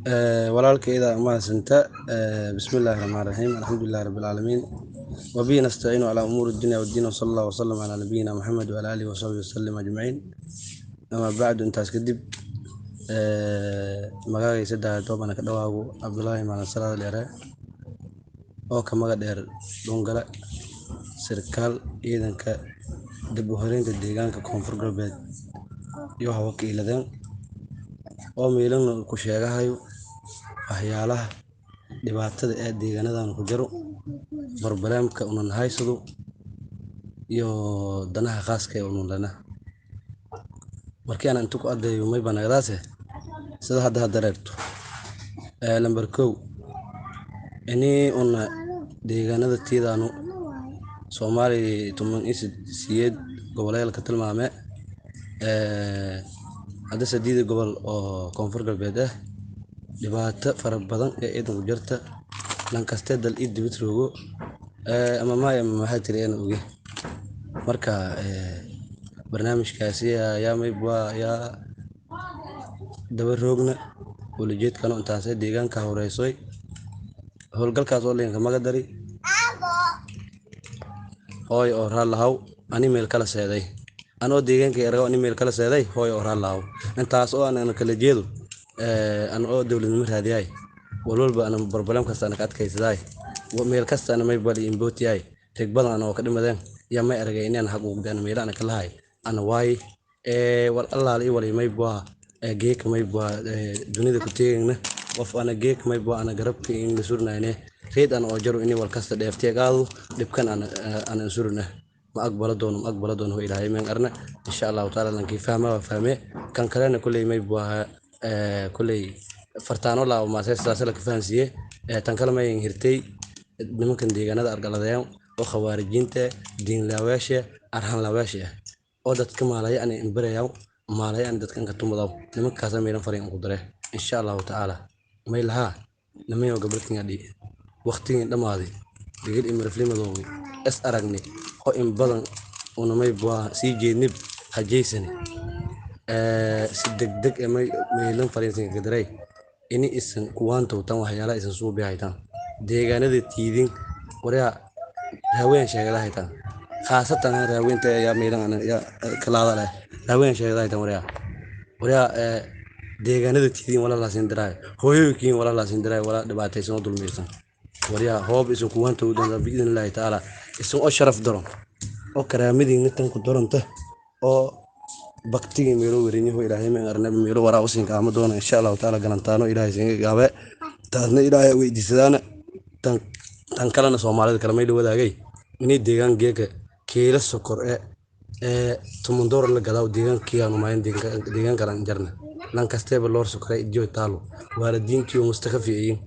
walaalkayda mahadsantaa. Bismillaahi raxmaani raxiim, alxamdulilaahi rabbil caalamiin, wa bihi nastaciinu calaa umuuri dunya waddiin, wa sallallaahu wa sallam calaa nabiyyina Muxamed wa alaa aalihi wa sahbihi wasallam ajmaciin. Amaa bacdu, intaas kadib, magacayga saddex toobana ka dhawaago Cabdulaahi Macalin Salaad Dheere oo ka magac dheer Dhungale, sarkaal ciidanka dib u horeynta deegaanka Koonfur Galbeed iyo wakiiladeen oo meelana ku sheegahayo waxyaalaha dhibaatada ee deegaanadan ku jiro, barbaramka unan haysado iyo danaha khaaska ee unan lana. Markii aan inta ku adeeyo may banagdaase sida hadda dareerto lambar kow inii una deegaanada tiidaanu Soomaali tuman isiyeed goboleelka tilmaame hadda sadiida gobol oo Koonfur Galbeed ah dhibaato fara badan ee ciidan ku jirta lankastee dal ii dibad roogo ama maxay tiri aan oge. Marka barnaamijkaasi ayaa yaa daba roogna walajeedkana intaas deegaanka horeysay howlgalkaas oo leenka maga dari hooy oo raalahaw ani meel kala seeday anoo deegaanka erago ani meel kala seeday hooy oo raalahaw intaas oo aan kala jeedo aan oo dawladnimo raadiyay walwalba aan barbaram kasta aan ka adkaysaday meel kasta aan may bali imbootiyay tag badan oo ka dhimadeen yaa may aragay inaan xaq ugu daan meel aan ka lahay ana waay wal allah ii wali may baa geek may baa dunida ku teegna qof ana geek may baa ana garabka in la surnayne reed aan oo jaro inii wal kasta dheefteegaado dibkan aan surna ma aqbala doono ilaahay meen arna insha Allah taala lankii fahme kan kalena kulay may baa kulay fartaano la ma saas la kafansiye tan kale may hirtay nimankan deegaanada argaladeen oo khawaarijinta diin laaweesha arhan laaweesha oo dadka maalaya aan inbarayo maalaya aan dadkan ka tumado nimankaas meelan fariin ku dare insha Allah taala may laha namayo gabartin adii waqtiga dhamaaday digil imir filmadoowi is aragni oo in badan una may baa si jeednib hajeysani si degdeg may meelan fariin ka daray ini isan kuwaanto tan waxyaalaha isan soo bixaytaan deegaanada tiidin wariya haween sheegaytaan khaasatan haweenka ayaa meelan kala leh haween sheegaytaan wariya deegaanada tiidin wala la siin diray hooyooyinkiin wala la siin diray wala dhibaataysan oo dulmiysan wariya hoob isan kuwaanto dan biidinilaahi taala isan oo sharaf daro oo karaamadiina tan ku daranta oo baktiga meelo wareeniyo ilaahay ma arnab meelo waraa usin ka doona insha Allah taala galantaano ilaahay siin gaabe taasna ilaahay weydiisadaana tan kalena Soomaalida kala may wadaagay inay deegaan geeka keela sokor tumun door la gadaw deegaankii aanu maayn deegaan kala jarna lan kasteeba loor sokray idiyo taalo waalidiintii oo mustaqafiyin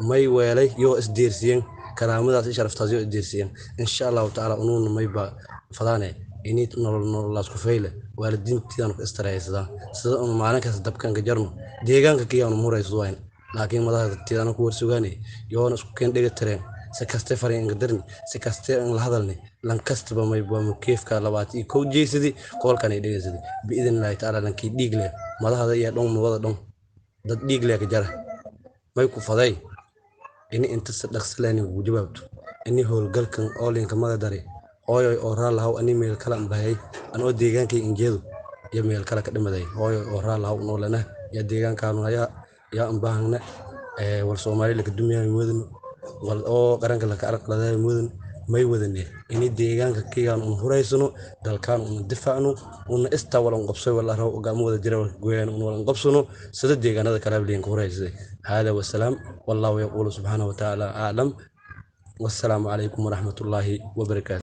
may weelay yoo isdeersiyeen karaamadaas sharaftaas yoo isdeersiyeen insha Allah taala unuun may ba fadaane inay nolol la isku feyle waalidiintii aanu istareeyada sida uu maalin kasta dabkan ka jarno deegaanka kiyaanu murayso wayn laakiin madaxda tiidana ku warsugaanay yoona isku keen dhiga tareen si kaste fariin gadarni si kaste aan la hadalni lan kastaba may baa mukeefka labaati ko jeesidi koolkan ay dhigaysadi biidinilaahi taala lankii dhiig leh madaxda iyo dhan wada dhan dad dhiig leh ka jara may ku faday ini inta dhaqsaleen ugu jawaabto ini howlgalkan oo leenka maga dari hooyo oo raalahaw ani meel kala ambahay anoo deegaankay injeedo iyo meel kala ka dhimaday hooyo oo raalahaw noolana ya deegaankaanu ya ambaahna wal Soomaaliya ka dumiyay mudan wal oo qaranka la ka arqaladay mudan may wadane ini deegaanka kiyan horeysano dalkan difaacno una istawalan qabsay wala raw gaamo wada jira gooyaan una qabsano sida deegaanada kala bileen ku horeysay hada wa salaam wallahu yaqulu subhanahu wa ta'ala a'lam wassalamu alaykum wa rahmatullahi wa barakatuh.